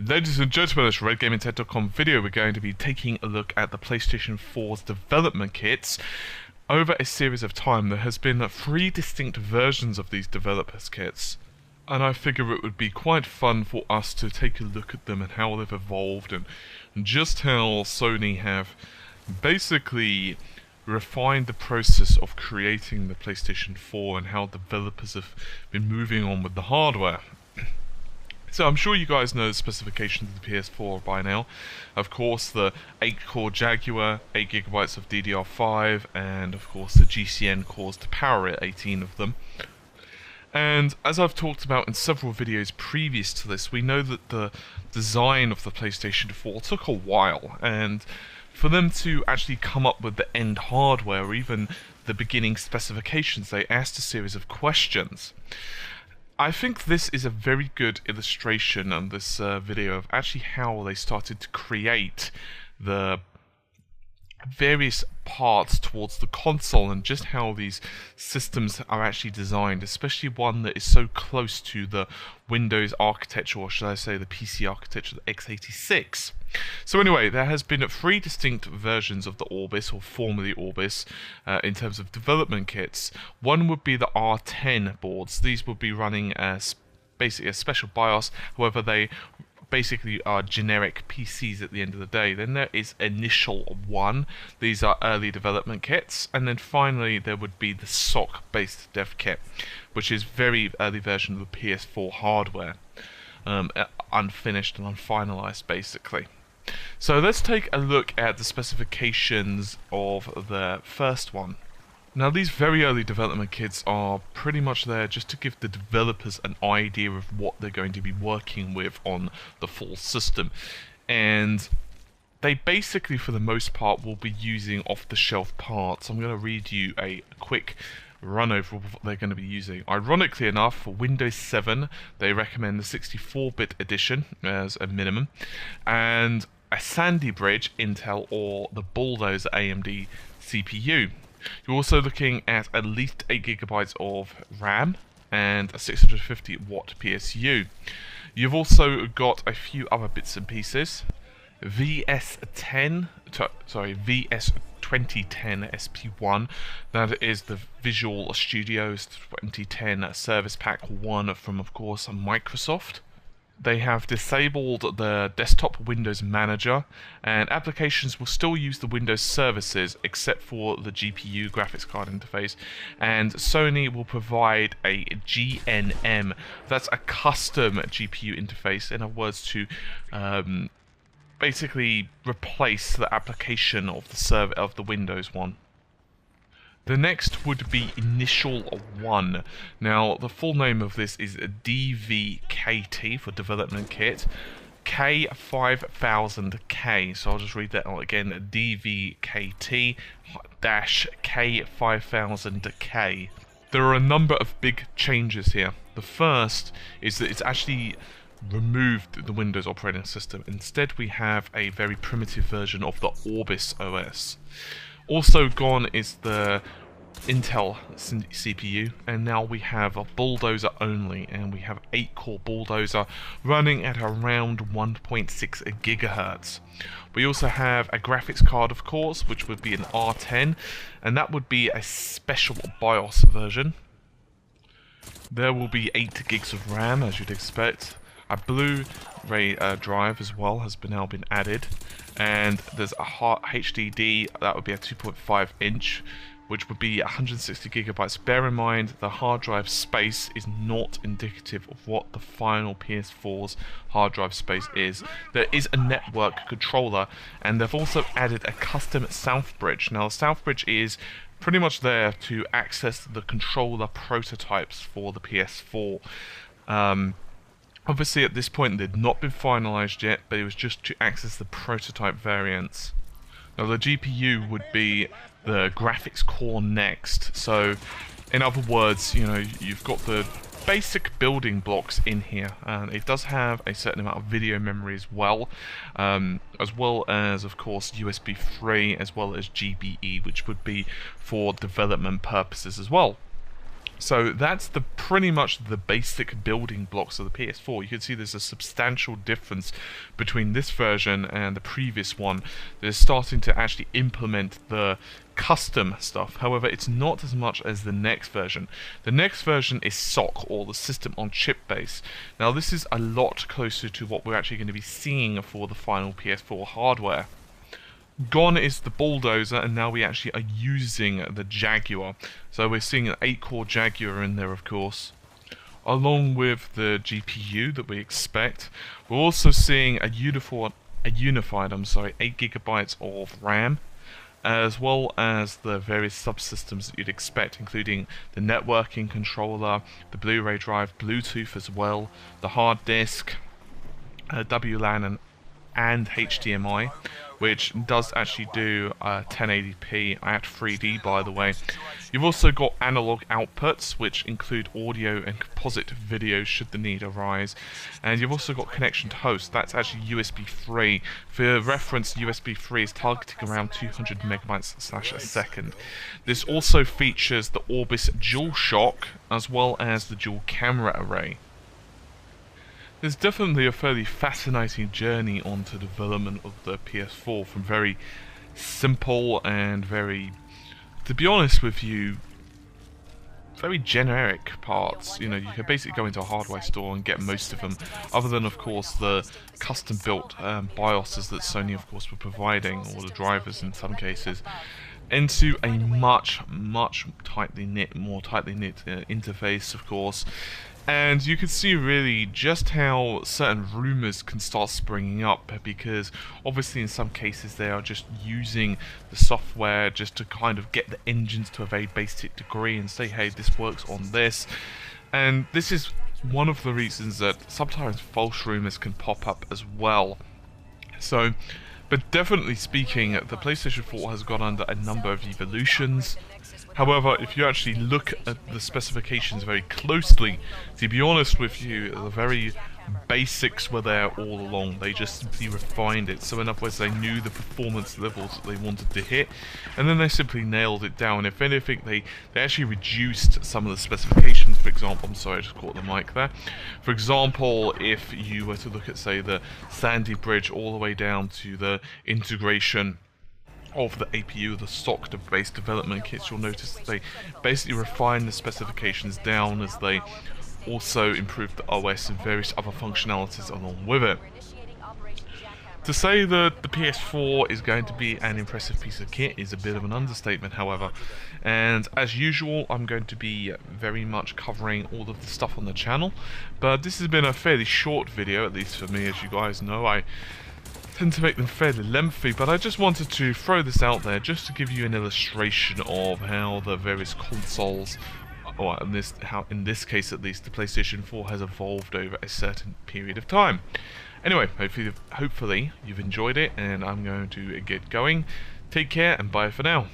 Ladies and gentlemen, this RedGamingTech.com video, we're going to be taking a look at the PlayStation 4's development kits. Over a series of time, there has been 3 distinct versions of these developers kits, and I figure it would be quite fun for us to take a look at them and how they've evolved and just how Sony have basically refined the process of creating the PlayStation 4 and how developers have been moving on with the hardware. So I'm sure you guys know the specifications of the PS4 by now. Of course, the 8-core Jaguar, 8GB of DDR5, and of course the GCN cores to power it, 18 of them. And as I've talked about in several videos previous to this, we know that the design of the PlayStation 4 took a while, and for them to actually come up with the end hardware, or even the beginning specifications, they asked a series of questions. I think this is a very good illustration on this video of actually how they started to create the various parts towards the console and just how these systems are actually designed, especially one that is so close to the Windows architecture, or should I say the PC architecture, the x86. So anyway, there has been 3 distinct versions of the Orbis, or formerly Orbis, in terms of development kits. One would be the R10 boards. These would be running as basically a special BIOS, however they basically are generic PCs at the end of the day. Then there is Initial 1, these are early development kits, and then finally there would be the SOC based dev kit, which is very early version of the PS4 hardware, unfinished and unfinalized basically. So let's take a look at the specifications of the first one. Now these very early development kits are pretty much there just to give the developers an idea of what they're going to be working with on the full system, and they basically for the most part will be using off-the-shelf parts. I'm going to read you a quick run over of what they're going to be using. Ironically enough, for Windows 7 they recommend the 64-bit edition as a minimum, and a Sandy Bridge Intel or the Bulldozer AMD CPU. You're also looking at least 8GB of RAM and a 650 watt PSU. You've also got a few other bits and pieces. VS2010 SP1, that is the Visual Studios 2010 Service Pack 1 from, of course, Microsoft. They have disabled the desktop Windows Manager, and applications will still use the Windows services except for the GPU graphics card interface, and Sony will provide a GNM, that's a custom GPU interface, in other words to basically replace the application of the Windows one. The next would be Initial 1. Now, the full name of this is DVKT for Development Kit, K5000K. So I'll just read that out again, DVKT-K5000K. There are a number of big changes here. The first is that it's actually removed the Windows operating system. Instead, we have a very primitive version of the Orbis OS. Also gone is the Intel CPU, and now we have a Bulldozer only, and we have 8-core Bulldozer running at around 1.6 GHz. We also have a graphics card, of course, which would be an R10, and that would be a special BIOS version. There will be 8 gigs of RAM, as you'd expect. A Blu-ray drive as well has now been added, and there's a HDD, that would be a 2.5 inch, which would be 160 GB. Bear in mind, the hard drive space is not indicative of what the final PS4's hard drive space is. There is a network controller, and they've also added a custom South Bridge. Now, the South Bridge is pretty much there to access the controller prototypes for the PS4. Obviously at this point they'd not been finalized yet, but it was just to access the prototype variants. Now the GPU would be the graphics core next, so in other words, you know, you've got the basic building blocks in here, and it does have a certain amount of video memory as well as of course USB 3 as well as GBE, which would be for development purposes as well. So that's pretty much the basic building blocks of the PS4. You can see there's a substantial difference between this version and the previous one. They're starting to actually implement the custom stuff. However, it's not as much as the next version. The next version is SoC, or the system on chip base. Now this is a lot closer to what we're actually going to be seeing for the final PS4 hardware. Gone is the bulldozer, and now we actually are using the Jaguar. So we're seeing an 8-core Jaguar in there, of course, along with the GPU that we expect. We're also seeing a unified 8 GB of RAM, as well as the various subsystems that you'd expect, including the networking controller, the Blu-ray drive, Bluetooth as well, the hard disk, WLAN and HDMI, which does actually do 1080p at 3D, by the way. You've also got analog outputs, which include audio and composite video should the need arise, and you've also got connection to host. That's actually USB 3. For reference, USB 3 is targeting around 200 megabytes a second. This also features the Orbis DualShock as well as the dual camera array. There's definitely a fairly fascinating journey onto development of the PS4, from very simple and very, to be honest with you, very generic parts. You know, you can basically go into a hardware store and get most of them, other than of course the custom built BIOSes that Sony of course were providing, or the drivers in some cases, into a much more tightly knit interface, of course. And you can see really just how certain rumors can start springing up, because obviously in some cases they are just using the software just to kind of get the engines to a very basic degree and say, hey, this works on this. And this is one of the reasons that sometimes false rumors can pop up as well. So, but definitely speaking, the PlayStation 4 has gone under a number of evolutions. However, if you actually look at the specifications very closely, to be honest with you, the very basics were there all along. They just simply refined it. So in other words, they knew the performance levels that they wanted to hit, and then they simply nailed it down. If anything, they actually reduced some of the specifications. For example, I'm sorry, I just caught the mic there. For example, if you were to look at, say, the Sandy Bridge all the way down to the integration of the APU, the SoC-based development kits, you'll notice that they basically refine the specifications down as they also improve the OS and various other functionalities along with it. To say that the PS4 is going to be an impressive piece of kit is a bit of an understatement, however, and as usual I'm going to be very much covering all of the stuff on the channel, but this has been a fairly short video, at least for me. As you guys know, I tend to make them fairly lengthy, but I just wanted to throw this out there just to give you an illustration of how the various consoles, or in this case at least, the PlayStation 4 has evolved over a certain period of time. Anyway, hopefully you've enjoyed it, and I'm going to get going. Take care and bye for now.